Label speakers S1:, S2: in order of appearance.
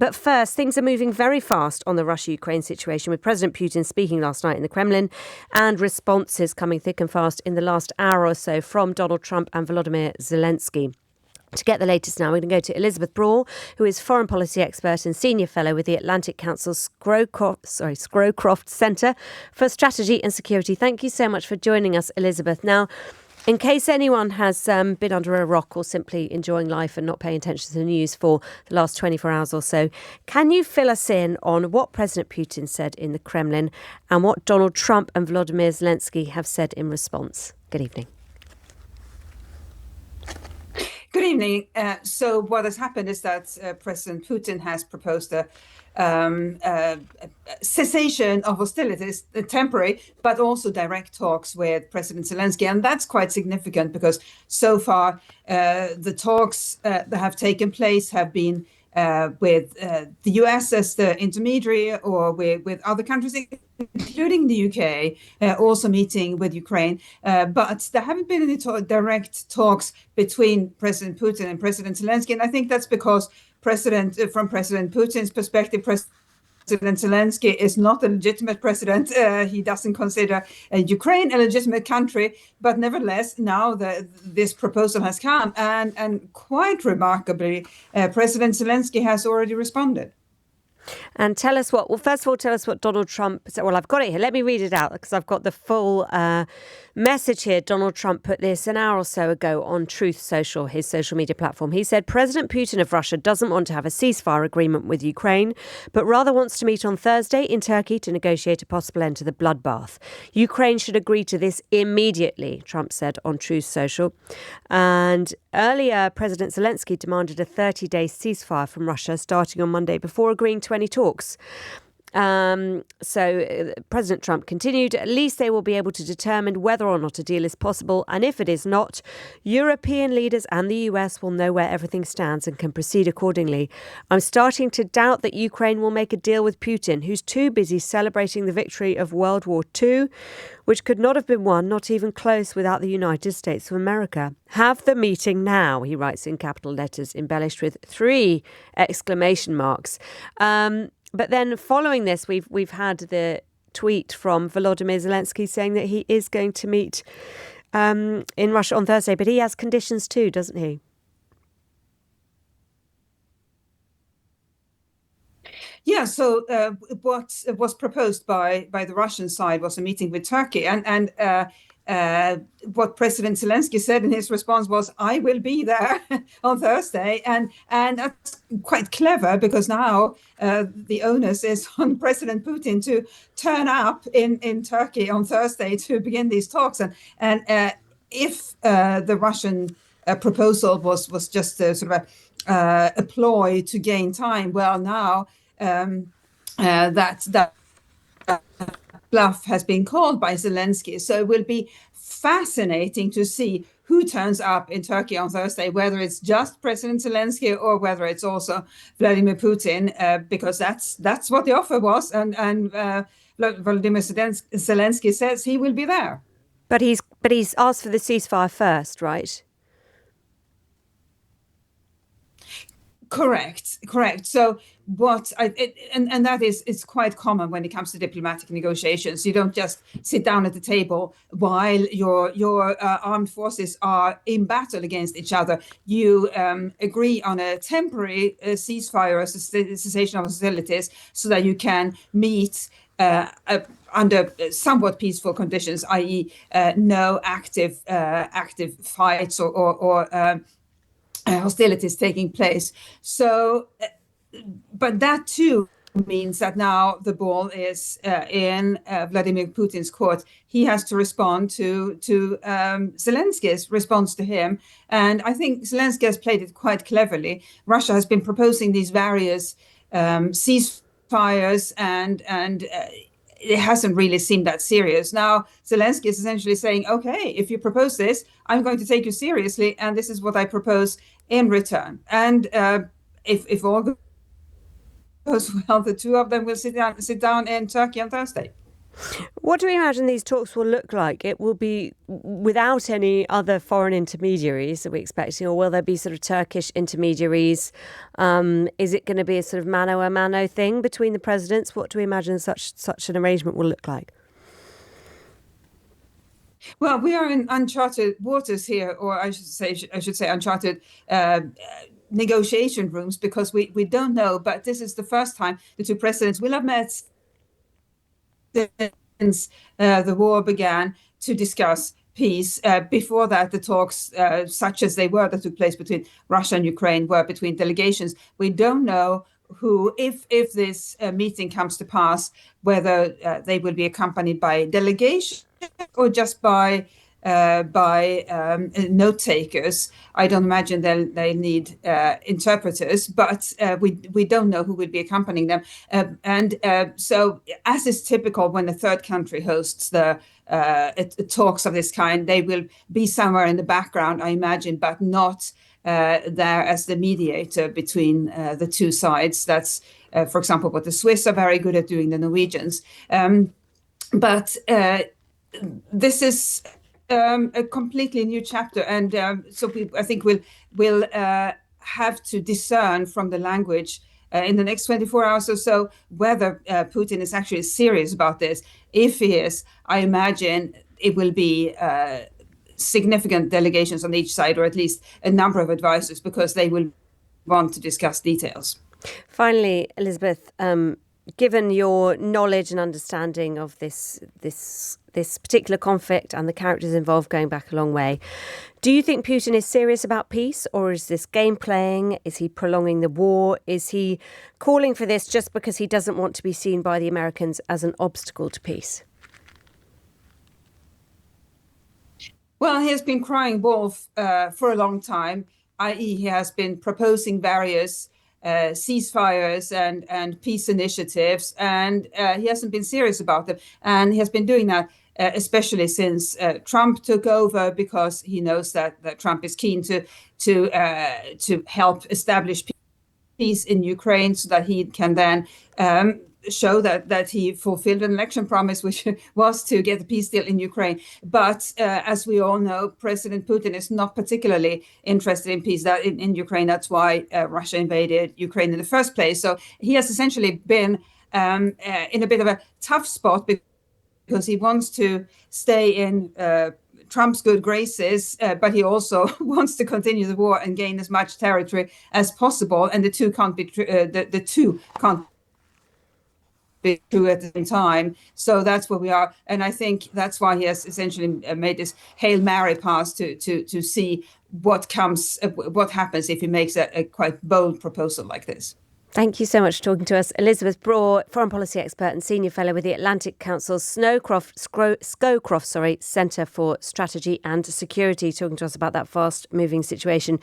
S1: But first, things are moving very fast on the Russia-Ukraine situation, with President Putin speaking last night in the Kremlin and responses coming thick and fast in the last hour or so from Donald Trump and Volodymyr Zelenskyy. To get the latest now, we're going to go to Elisabeth Braw, who is foreign policy expert and senior fellow with the Atlantic Council's Scrowcroft Centre for Strategy and Security. Thank you so much for joining us, Elisabeth. Now, in case anyone has been under a rock or simply enjoying life and not paying attention to the news for the last 24 hours or so, can you fill us in on what President Putin said in the Kremlin and what Donald Trump and Volodymyr Zelenskyy have said in response? Good evening.
S2: Good evening. So what has happened is that President Putin has proposed a cessation of hostilities, temporary, but also direct talks with President Zelenskyy. And that's quite significant because so far the talks that have taken place have been with the US as the intermediary, or with other countries, including the UK, also meeting with Ukraine. But there haven't been any direct talks between President Putin and President Zelenskyy. And I think that's because from President Putin's perspective, President Zelenskyy is not a legitimate president. He doesn't consider Ukraine a legitimate country. But nevertheless, now this proposal has come. And quite remarkably, President Zelenskyy has already responded.
S1: And tell us what Donald Trump said. Well, I've got it here. Let me read it out because I've got the full message here. Donald Trump put this an hour or so ago on Truth Social, his social media platform. He said, President Putin of Russia doesn't want to have a ceasefire agreement with Ukraine, but rather wants to meet on Thursday in Turkey to negotiate a possible end to the bloodbath. Ukraine should agree to this immediately, Trump said on Truth Social. And earlier, President Zelenskyy demanded a 30-day ceasefire from Russia starting on Monday before agreeing to any talks. So President Trump continued, at least they will be able to determine whether or not a deal is possible. And if it is not, European leaders and the US will know where everything stands and can proceed accordingly. I'm starting to doubt that Ukraine will make a deal with Putin, who's too busy celebrating the victory of World War II, which could not have been won, not even close, without the United States of America. Have the meeting now, he writes in capital letters, embellished with 3 exclamation marks. But then following this, we've had the tweet from Volodymyr Zelenskyy saying that he is going to meet in Russia on Thursday, but he has conditions too, doesn't he?
S2: Yeah, so what was proposed by the Russian side was a meeting with Turkey. And what President Zelenskyy said in his response was, I will be there on Thursday. And that's quite clever because now the onus is on President Putin to turn up in Turkey on Thursday to begin these talks. And if the Russian proposal was just a sort of a ploy to gain time, well, now that bluff has been called by Zelenskyy. So it will be fascinating to see who turns up in Turkey on Thursday, whether it's just President Zelenskyy or whether it's also Vladimir Putin, because that's what the offer was. And Volodymyr Zelenskyy says he will be there.
S1: But he's asked for the ceasefire first, right?
S2: Correct. So and that is, it's quite common when it comes to diplomatic negotiations. You don't just sit down at the table while your armed forces are in battle against each other. You agree on a temporary ceasefire or cessation of hostilities so that you can meet under somewhat peaceful conditions, i.e. no active fights or hostilities taking place. So, but that too means that now the ball is in Vladimir Putin's court. He has to respond to Zelenskyy's response to him. And I think Zelenskyy has played it quite cleverly. Russia has been proposing these various ceasefires and it hasn't really seemed that serious. Now, Zelenskyy is essentially saying, okay, if you propose this, I'm going to take you seriously, and this is what I propose in return. And if all goes well, the two of them will sit down in Turkey on Thursday.
S1: What do we imagine these talks will look like? It will be without any other foreign intermediaries that we expect, or will there be sort of Turkish intermediaries? Is it going to be a sort of mano a mano thing between the presidents? What do we imagine such an arrangement will look like?
S2: Well, we are in uncharted waters here, or I should say uncharted negotiation rooms, because we don't know. But this is the first time the two presidents will have met since the war began to discuss peace. Before that, the talks, such as they were, that took place between Russia and Ukraine, were between delegations. We don't know who, if this meeting comes to pass, whether they will be accompanied by delegation or just by note takers. I don't imagine they need interpreters, but we don't know who will be accompanying them. So, as is typical when a third country hosts the talks of this kind, they will be somewhere in the background, I imagine, but not there as the mediator between the two sides. That's, for example, what the Swiss are very good at doing, the Norwegians. But this is a completely new chapter, and so I think we'll have to discern from the language in the next 24 hours or so whether Putin is actually serious about this. If he is, I imagine it will be significant delegations on each side, or at least a number of advisors, because they will want to discuss details.
S1: Finally, Elisabeth, given your knowledge and understanding of this particular conflict and the characters involved going back a long way, do you think Putin is serious about peace, or is this game playing? Is he prolonging the war? Is he calling for this just because he doesn't want to be seen by the Americans as an obstacle to peace?
S2: Well, he has been crying wolf for a long time, i.e. he has been proposing various ceasefires and peace initiatives, and he hasn't been serious about them. And he has been doing that especially since Trump took over, because he knows that Trump is keen to help establish peace in Ukraine, so that he can then show that he fulfilled an election promise, which was to get a peace deal in Ukraine. But as we all know, President Putin is not particularly interested in peace in Ukraine. That's why Russia invaded Ukraine in the first place. So he has essentially been in a bit of a tough spot, because he wants to stay in Trump's good graces, but he also wants to continue the war and gain as much territory as possible. And the two can't be true at the same time. So that's where we are. And I think that's why he has essentially made this Hail Mary pass to see what happens if he makes a quite bold proposal like this.
S1: Thank you so much for talking to us. Elisabeth Braw, foreign policy expert and senior fellow with the Atlantic Council's Scowcroft Centre for Strategy and Security, talking to us about that fast-moving situation